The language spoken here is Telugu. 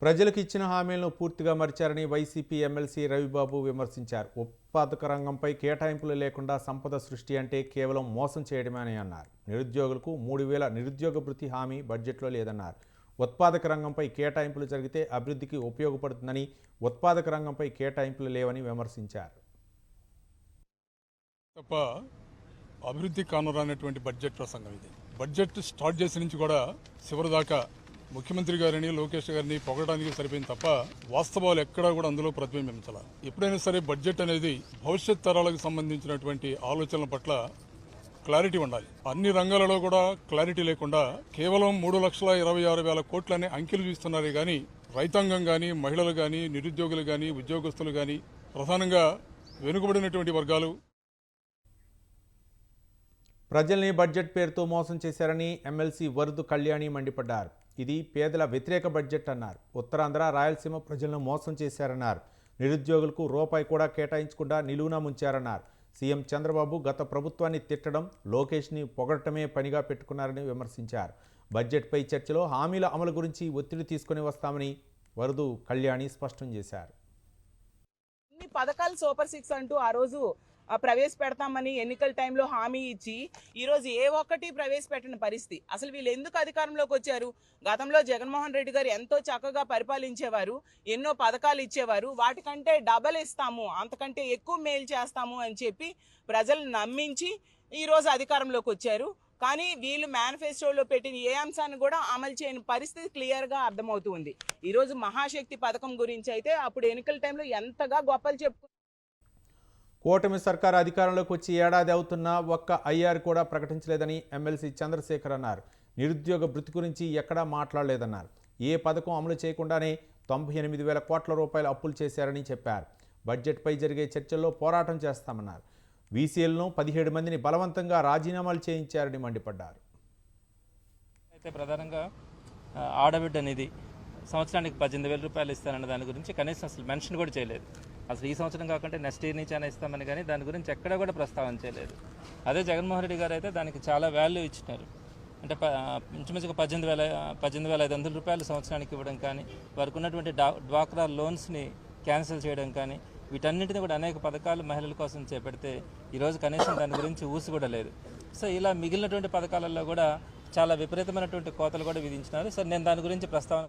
ప్రజలకు ఇచ్చిన హామీలను పూర్తిగా మరిచారని వైసీపీ ఎమ్మెల్సీ రవిబాబు విమర్శించారు. ఉత్పాదక రంగంపై కేటాయింపులు లేకుండా సంపద సృష్టి అంటే కేవలం మోసం చేయడమే అని అన్నారు. నిరుద్యోగులకు 3000 నిరుద్యోగ భృతి హామీ బడ్జెట్లో లేదన్నారు. ఉత్పాదక రంగంపై కేటాయింపులు జరిగితే అభివృద్ధికి ఉపయోగపడుతుందని, ఉత్పాదక రంగంపై కేటాయింపులు లేవని విమర్శించారు. తప్ప అభివృద్ధి కానురానటువంటి బడ్జెట్ ప్రసంగం ఇది. బడ్జెట్ స్టార్ట్ చేసిన నుంచి కూడా చివరి దాకా ముఖ్యమంత్రి గారిని, లోకేష్ గారిని పొగడానికి సరిపోయింది తప్ప వాస్తవాలు ఎక్కడా కూడా అందులో ప్రతిబింబించాల. ఎప్పుడైనా సరే బడ్జెట్ అనేది భవిష్యత్ తరాలకు సంబంధించినటువంటి ఆలోచనల పట్ల క్లారిటీ ఉండాలి. అన్ని రంగాలలో కూడా క్లారిటీ లేకుండా కేవలం 3,26,000 కోట్లనే అంకెలు చూస్తున్నారే కానీ రైతాంగం కానీ, మహిళలు కానీ, నిరుద్యోగులు కానీ, ఉద్యోగస్తులు కానీ, ప్రధానంగా వెనుకబడినటువంటి వర్గాలు ప్రజల్ని బడ్జెట్ పేరుతో మోసం చేశారని ఎమ్మెల్సీ వరదు కళ్యాణి మండిపడ్డారు. ఇది పేదల వ్యతిరేక బడ్జెట్ అన్నారు. ఉత్తరాంధ్ర, రాయలసీమ ప్రజలను మోసం చేశారన్నారు. నిరుద్యోగులకు రూపాయి కూడా కేటాయించకుండా నిలువునా ముంచారన్నారు. సీఎం చంద్రబాబు గత ప్రభుత్వాన్ని తిట్టడం, లోకేష్ని పొగడటమే పనిగా పెట్టుకున్నారని విమర్శించారు. బడ్జెట్పై చర్చలో హామీల అమలు గురించి ఒత్తిడి తీసుకుని వస్తామని వరదు కళ్యాణి స్పష్టం చేశారు. ఇన్ని పథకాలు సూపర్ 6 అంటూ ఆ రోజు ప్రవేశపెడతామని ఎన్నికల టైంలో హామీ ఇచ్చి ఈరోజు ఏ ఒక్కటి ప్రవేశపెట్టిన పరిస్థితి. అసలు వీళ్ళు ఎందుకు అధికారంలోకి వచ్చారు? గతంలో జగన్మోహన్ రెడ్డి గారు ఎంతో చక్కగా పరిపాలించేవారు, ఎన్నో పథకాలు ఇచ్చేవారు. వాటికంటే డబల్ ఇస్తాము, అంతకంటే ఎక్కువ మేలు చేస్తాము అని చెప్పి ప్రజలు నమ్మించి ఈరోజు అధికారంలోకి వచ్చారు. కానీ వీళ్ళు మేనిఫెస్టోలో పెట్టిన ఏ అంశాన్ని కూడా అమలు చేయని పరిస్థితి క్లియర్గా అర్థమవుతుంది. ఈరోజు మహాశక్తి పథకం గురించి అయితే అప్పుడు ఎన్నికల టైంలో ఎంతగా గొప్పలు చెప్పుకున్నారు. కూటమి సర్కారు అధికారంలోకి వచ్చి ఏడాది అవుతున్నా ఒక్క ఐఆర్ కూడా ప్రకటించలేదని ఎమ్మెల్సీ చంద్రశేఖర్ అన్నారు. నిరుద్యోగ భృతి గురించి ఎక్కడా మాట్లాడలేదన్నారు. ఏ పథకం అమలు చేయకుండానే 98,000 కోట్ల రూపాయల అప్పులు చేశారని చెప్పారు. బడ్జెట్పై జరిగే చర్చల్లో పోరాటం చేస్తామన్నారు. వీసీఎల్ను 17 మందిని బలవంతంగా రాజీనామాలు చేయించారని మండిపడ్డారు. అయితే ప్రధానంగా ఆడబిడ్డ నిధి సంవత్సరానికి 18,000 రూపాయలు ఇస్తానన్న దాని గురించి కనీసం అసలు మెన్షన్ కూడా చేయలేదు. అసలు ఈ సంవత్సరం కాకుండా నెక్స్ట్ ఇయర్ నుంచి అయినా ఇస్తామని కానీ దాని గురించి ఎక్కడ కూడా ప్రస్తావన చేయలేదు. అదే జగన్మోహన్ రెడ్డి గారు అయితే దానికి చాలా వాల్యూ ఇచ్చినారు. అంటే ఇంచుమించుగా 18,500 రూపాయలు సంవత్సరానికి ఇవ్వడం కానీ, వారికి ఉన్నటువంటి డ్వాక్రా లోన్స్ని క్యాన్సిల్ చేయడం కానీ, వీటన్నింటినీ కూడా అనేక పథకాలు మహిళల కోసం చేపడితే ఈరోజు కనీసం దాని గురించి ఊసి కూడా లేదు. సో ఇలా మిగిలినటువంటి పథకాలలో కూడా చాలా విపరీతమైనటువంటి కోతలు కూడా విధించినారు. సో నేను దాని గురించి ప్రస్తావన